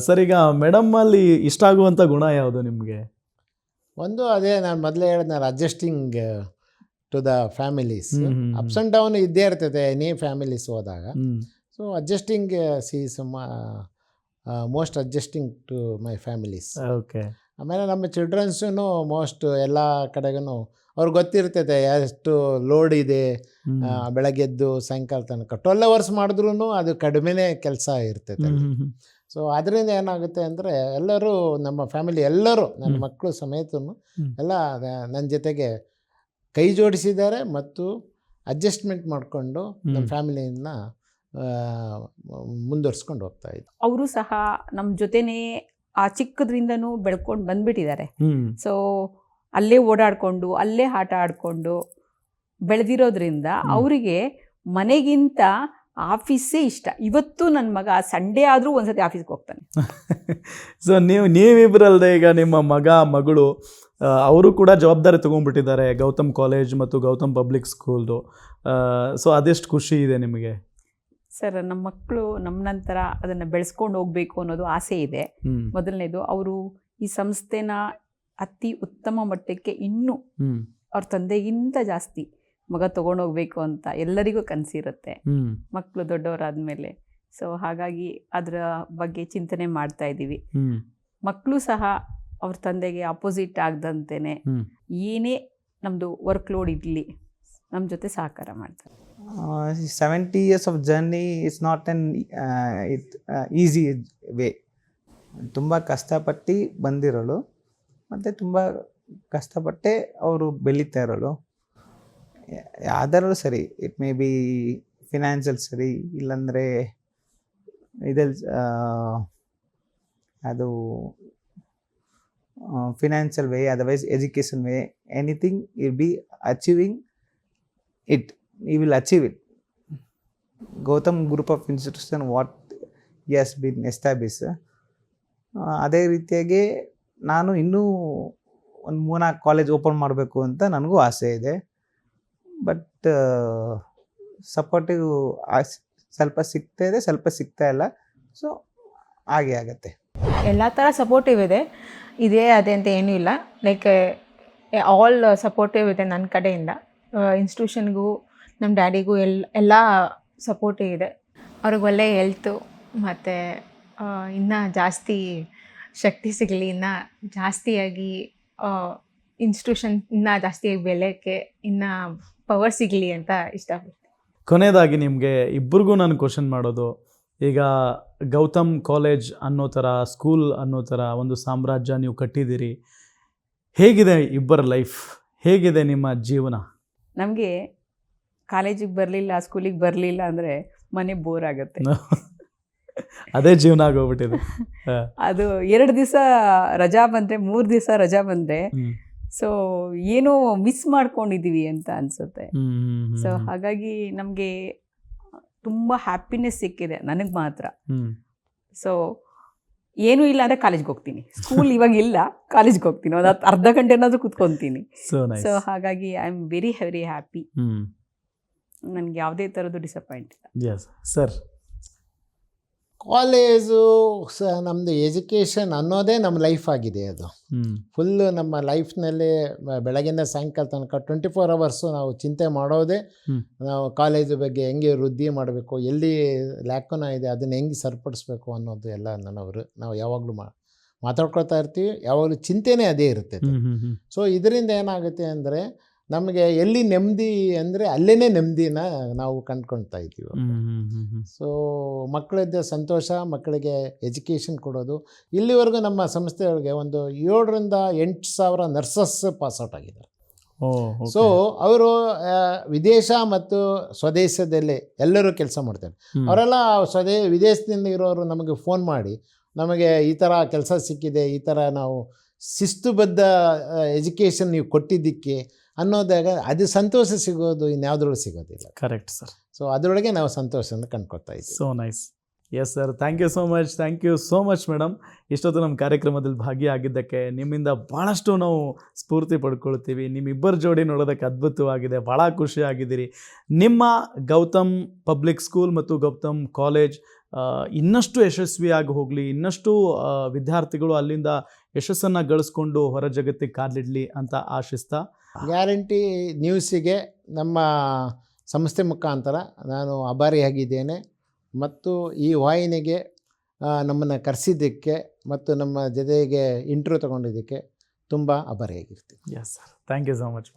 Sir, ಈಗ ಮೇಡಮ್ಮಲ್ಲಿ ಇಷ್ಟ ಆಗುವಂಥ ಗುಣ ಯಾವುದು ನಿಮಗೆ? ಒಂದು ಅದೇ ನಾನು ಮೊದಲೇ ಹೇಳಿದ್ನಲ್ಲ, adjusting to the families. Ups and down ಇದ್ದೇ ಇರ್ತೈತೆ ಎನಿ ಫ್ಯಾಮಿಲೀಸ್ ಹೋದಾಗ. So adjusting sees most adjusting to my families. Okay. ಆಮೇಲೆ ನಮ್ಮ ಚಿಲ್ಡ್ರನ್ಸೂ ಮೋಸ್ಟ್ ಎಲ್ಲ ಕಡೆಗೂ ಅವ್ರಿಗೆ ಗೊತ್ತಿರ್ತೈತೆ ಎಷ್ಟು ಲೋಡ್ ಇದೆ. ಬೆಳಗ್ಗೆದ್ದು ಸಾಯಂಕಾಲ ತನಕ 12 hours ಮಾಡಿದ್ರೂ ಅದು ಕಡಿಮೆನೇ ಕೆಲಸ ಇರ್ತೈತೆ. ಸೊ ಅದರಿಂದ ಏನಾಗುತ್ತೆ ಅಂದರೆ ಎಲ್ಲರೂ ನಮ್ಮ ಫ್ಯಾಮಿಲಿ ಎಲ್ಲರೂ ನನ್ನ ಮಕ್ಕಳು ಸಮೇತನು ಎಲ್ಲ ನನ್ನ ಜೊತೆಗೆ ಕೈ ಜೋಡಿಸಿದ್ದಾರೆ ಮತ್ತು ಅಡ್ಜಸ್ಟ್ಮೆಂಟ್ ಮಾಡಿಕೊಂಡು ನಮ್ಮ ಫ್ಯಾಮಿಲಿನ ಮುಂದುವರ್ಸ್ಕೊಂಡು ಹೋಗ್ತಾ ಇದ್ದೆ. ಅವರು ಸಹ ನಮ್ಮ ಜೊತೆನೇ ಆ ಚಿಕ್ಕದ್ರಿಂದನೂ ಬೆಳ್ಕೊಂಡು ಬಂದ್ಬಿಟ್ಟಿದ್ದಾರೆ. ಸೊ ಅಲ್ಲೇ ಓಡಾಡಿಕೊಂಡು ಅಲ್ಲೇ ಆಟ ಆಡಿಕೊಂಡು ಬೆಳೆದಿರೋದ್ರಿಂದ ಅವರಿಗೆ ಮನೆಗಿಂತ ಆಫೀಸೇ ಇಷ್ಟ. ಇವತ್ತು ನನ್ನ ಮಗ ಸಂಡೇ ಆದರೂ ಒಂದ್ಸತಿ ಆಫೀಸ್ಗೆ ಹೋಗ್ತಾನೆ. ಸೊ ನೀವಿಬ್ಬರಲ್ಲದೆ ಈಗ ನಿಮ್ಮ ಮಗ ಮಗಳು ಅವರು ಕೂಡ ಜವಾಬ್ದಾರಿ ತೊಗೊಂಡ್ಬಿಟ್ಟಿದ್ದಾರೆ ಗೌತಮ್ ಕಾಲೇಜ್ ಮತ್ತು ಗೌತಮ್ ಪಬ್ಲಿಕ್ ಸ್ಕೂಲ್ದು. ಸೊ ಅದೆಷ್ಟು ಖುಷಿ ಇದೆ ನಿಮಗೆ? ಸರ್, ನಮ್ಮ ಮಕ್ಕಳು ನಮ್ಮ ನಂತರ ಅದನ್ನು ಬೆಳೆಸ್ಕೊಂಡು ಹೋಗಬೇಕು ಅನ್ನೋದು ಆಸೆ ಇದೆ. ಮೊದಲನೇದು, ಅವರು ಈ ಸಂಸ್ಥೆನ ಅತಿ ಉತ್ತಮ ಮಟ್ಟಕ್ಕೆ ಇನ್ನೂ ಅವ್ರ ತಂದೆಗಿಂತ ಜಾಸ್ತಿ ಮಗ ತೊಗೊಂಡೋಗ್ಬೇಕು ಅಂತ ಎಲ್ಲರಿಗೂ ಕನಸಿರುತ್ತೆ ಮಕ್ಕಳು ದೊಡ್ಡವರಾದ್ಮೇಲೆ. ಸೊ ಹಾಗಾಗಿ ಅದರ ಬಗ್ಗೆ ಚಿಂತನೆ ಮಾಡ್ತಾ ಇದ್ದೀವಿ. ಮಕ್ಕಳು ಸಹ ಅವ್ರ ತಂದೆಗೆ ಅಪೋಸಿಟ್ ಆಗದಂತೆಯೇ ಏನೇ ನಮ್ಮದು ವರ್ಕ್ ಲೋಡ್ ಇರಲಿ ನಮ್ಮ ಜೊತೆ ಸಹಕಾರ ಮಾಡ್ತಾರೆ. 70 years of journey is not an easy way. ತುಂಬ ಕಷ್ಟಪಟ್ಟು ಬಂದಿರೋಳು ಮತ್ತು ತುಂಬ ಕಷ್ಟಪಟ್ಟೆ ಅವರು ಬೆಳೀತಾ ಇರೋಳು. ಯಾವ್ದಾದ್ರು ಸರಿ, ಇಟ್ ಮೇ ಬಿ ಫಿನಾನ್ಷಿಯಲ್ ಸರಿ, ಇಲ್ಲಾಂದರೆ ಇದಲ್ಲಿ ಅದು financial way, otherwise education way, anything will be achieving it. You will achieve it. Gautam group of institution what he has been established. ಅದೇ ರೀತಿಯಾಗಿ ನಾನು ಇನ್ನೂ ಒಂದು 3-4 ಕಾಲೇಜ್ ಓಪನ್ ಮಾಡಬೇಕು ಅಂತ ನನಗೂ ಆಸೆ ಇದೆ. ಬಟ್ ಸಪೋರ್ಟಿವ್ ಸ್ವಲ್ಪ ಸಿಗ್ತಾ ಇದೆ, ಸ್ವಲ್ಪ ಸಿಗ್ತಾ ಇಲ್ಲ. ಸೊ ಹಾಗೆ ಆಗುತ್ತೆ. ಎಲ್ಲ ಥರ ಸಪೋರ್ಟಿವ್ ಇದೆ, ಇದೇ ಅದೇ ಅಂತ ಏನೂ ಇಲ್ಲ. ಲೈಕ್ ಆಲ್ ಸಪೋರ್ಟಿವ್ ಇದೆ ನನ್ನ ಕಡೆಯಿಂದ. ಇನ್ಸ್ಟಿಟ್ಯೂಷನ್ಗೂ ನಮ್ಮ ಡ್ಯಾಡಿಗೂ ಎಲ್ಲ ಸಪೋರ್ಟಿವ್ ಇದೆ. ಅವ್ರಿಗೆ ಒಳ್ಳೆ ಹೆಲ್ತು ಮತ್ತು ಇನ್ನೂ ಜಾಸ್ತಿ ಶಕ್ತಿ ಸಿಗಲಿ, ಇನ್ನೂ ಜಾಸ್ತಿಯಾಗಿ ಇನ್ಸ್ಟಿಟ್ಯೂಷನ್ ಇನ್ನೂ ಜಾಸ್ತಿಯಾಗಿ ಬೆಳೆಯೋಕ್ಕೆ ಇನ್ನೂ ಪವರ್ ಸಿಗಲಿ ಅಂತ ಇಷ್ಟಪಡ್ತೀನಿ. ಕೊನೆಯದಾಗಿ ನಿಮಗೆ ಇಬ್ಬರಿಗೂ ನಾನು ಕ್ವಶನ್ ಮಾಡೋದು, ಈಗ ಗೌತಮ್ ಕಾಲೇಜ್ ಅನ್ನೋ ಥರ, ಸ್ಕೂಲ್ ಅನ್ನೋ ಥರ ಒಂದು ಸಾಮ್ರಾಜ್ಯ ನೀವು ಕಟ್ಟಿದ್ದೀರಿ. ಹೇಗಿದೆ ಇಬ್ಬರ ಲೈಫ್? ಹೇಗಿದೆ ನಿಮ್ಮ ಜೀವನ? ನಮಗೆ ಕಾಲೇಜಿಗೆ ಬರಲಿಲ್ಲ, ಸ್ಕೂಲಿಗೆ ಬರಲಿಲ್ಲ ಅಂದರೆ ಮನೆ ಬೋರ್ ಆಗುತ್ತೆ. ಅದೇ ಜೀವನ ಆಗೋಗ್ಬಿಟ್ಟಿದೆ. ಅದು 2 ದಿವಸ ರಜಾ ಬಂದರೆ, 3 ದಿವಸ ರಜಾ ಬಂದರೆ ಸೊ ಏನೋ ಮಿಸ್ ಮಾಡ್ಕೊಂಡಿದ್ದೀವಿ ಅಂತ ಅನಿಸುತ್ತೆ. ಸೊ ಹಾಗಾಗಿ ನಮಗೆ ತುಂಬ ಹ್ಯಾಪಿನೆಸ್ ಸಿಕ್ಕಿದೆ ನನಗೆ ಮಾತ್ರ. ಸೊ ಏನೂ ಇಲ್ಲ ಅಂದರೆ ಕಾಲೇಜ್ಗೆ ಹೋಗ್ತೀನಿ. ಸ್ಕೂಲ್ ಇವಾಗ ಇಲ್ಲ, ಕಾಲೇಜ್ಗೆ ಹೋಗ್ತೀನಿ, ಒಂದು ಅರ್ಧ ಗಂಟೆನಾದರೂ ಕೂತ್ಕೊತೀನಿ. ಸೊ ಹಾಗಾಗಿ ಐ ಆಮ್ ವೆರಿ ಹ್ಯಾಪಿ. ನನಗೆ ಯಾವುದೇ ಥರದ್ದು ಡಿಸಪಾಯಿಂಟ್ ಇಲ್ಲ. ಸರ್, ಕಾಲೇಜು ನಮ್ಮದು ಎಜುಕೇಷನ್ ಅನ್ನೋದೇ ನಮ್ಮ ಲೈಫ್ ಆಗಿದೆ. ಅದು ಫುಲ್ಲು ನಮ್ಮ ಲೈಫ್ನಲ್ಲಿ ಬೆಳಗಿಂದ ಸಾಯಂಕಾಲ ತನಕ 24 hours ನಾವು ಚಿಂತೆ ಮಾಡೋದೇ ನಾವು ಕಾಲೇಜು ಬಗ್ಗೆ ಹೆಂಗೆ ವೃದ್ಧಿ ಮಾಡಬೇಕು, ಎಲ್ಲಿ ಲ್ಯಾಕನ ಇದೆ ಅದನ್ನು ಹೆಂಗೆ ಸರಿಪಡಿಸ್ಬೇಕು ಅನ್ನೋದು ಎಲ್ಲ ನಾವು ಯಾವಾಗಲೂ ಮಾತಾಡ್ಕೊಳ್ತಾ ಇರ್ತೀವಿ. ಯಾವಾಗಲೂ ಚಿಂತೆನೇ ಅದೇ ಇರುತ್ತೆ. ಸೊ ಇದರಿಂದ ಏನಾಗುತ್ತೆ ಅಂದರೆ ನಮಗೆ ಎಲ್ಲಿ ನೆಮ್ಮದಿ ಅಂದರೆ ಅಲ್ಲೇ ನೆಮ್ಮದಿನ ನಾವು ಕಂಡ್ಕೊಳ್ತಾ ಇದ್ದೀವಿ. ಸೊ ಮಕ್ಕಳಿದ್ದ ಸಂತೋಷ, ಮಕ್ಕಳಿಗೆ ಎಜುಕೇಷನ್ ಕೊಡೋದು. ಇಲ್ಲಿವರೆಗೂ ನಮ್ಮ ಸಂಸ್ಥೆಗಳಿಗೆ ಒಂದು 7,000 to 8,000 ನರ್ಸಸ್ ಪಾಸ್ಔಟ್ ಆಗಿದ್ದಾರೆ. ಸೊ ಅವರು ವಿದೇಶ ಮತ್ತು ಸ್ವದೇಶದಲ್ಲಿ ಎಲ್ಲರೂ ಕೆಲಸ ಮಾಡ್ತಾರೆ. ಅವರೆಲ್ಲ ವಿದೇಶದಿಂದ ಇರೋರು ನಮಗೆ ಫೋನ್ ಮಾಡಿ, ನಮಗೆ ಈ ಥರ ಕೆಲಸ ಸಿಕ್ಕಿದೆ, ಈ ಥರ ನಾವು ಶಿಸ್ತುಬದ್ಧ ಎಜುಕೇಷನ್ ನೀವು ಕೊಟ್ಟಿದ್ದಕ್ಕೆ ಅನ್ನೋದಾಗ ಅದು ಸಂತೋಷ ಸಿಗೋದು ಇನ್ಯಾವುದ್ರೊಳಗೆ ಸಿಗೋದಿಲ್ಲ. Correct sir. ಸೊ ಅದರೊಳಗೆ ನಾವು ಸಂತೋಷವನ್ನು ಕಂಡ್ಕೊಳ್ತಾ ಇದ್ದೀವಿ. So nice. Yes sir, thank you so much madam. ಇಷ್ಟೊತ್ತು ನಮ್ಮ ಕಾರ್ಯಕ್ರಮದಲ್ಲಿ ಭಾಗಿಯಾಗಿದ್ದಕ್ಕೆ ನಿಮ್ಮಿಂದ ಭಾಳಷ್ಟು ನಾವು ಸ್ಫೂರ್ತಿ ಪಡ್ಕೊಳ್ತೀವಿ. ನಿಮ್ಮಿಬ್ಬರ ಜೋಡಿ ನೋಡೋದಕ್ಕೆ ಅದ್ಭುತವಾಗಿದೆ, ಭಾಳ ಖುಷಿಯಾಗಿದ್ದೀರಿ. ನಿಮ್ಮ ಗೌತಮ್ ಪಬ್ಲಿಕ್ ಸ್ಕೂಲ್ ಮತ್ತು ಗೌತಮ್ ಕಾಲೇಜ್ ಇನ್ನಷ್ಟು ಯಶಸ್ವಿಯಾಗಿ ಹೋಗಲಿ, ಇನ್ನಷ್ಟು ವಿದ್ಯಾರ್ಥಿಗಳು ಅಲ್ಲಿಂದ ಯಶಸ್ಸನ್ನು ಗಳಿಸ್ಕೊಂಡು ಹೊರ ಜಗತ್ತಿಗೆ ಕಾಲಿಡಲಿ ಅಂತ ಆಶಿಸ್ತಾ, ಗ್ಯಾರಂಟಿ ನ್ಯೂಸಿಗೆ ನಮ್ಮ ಸಂಸ್ಥೆ ಮುಖಾಂತರ ನಾನು ಆಭಾರಿಯಾಗಿದ್ದೇನೆ. ಮತ್ತು ಈ ವಾಹಿನಿಗೆ ನಮ್ಮನ್ನು ಕರೆಸಿದ್ದಕ್ಕೆ ಮತ್ತು ನಮ್ಮ ಜೊತೆಗೆ ಇಂಟ್ರ್ಯೂ ತಗೊಂಡಿದ್ದಕ್ಕೆ ತುಂಬ ಆಭಾರಿಯಾಗಿರ್ತೀನಿ. Yes sir, thank you so much.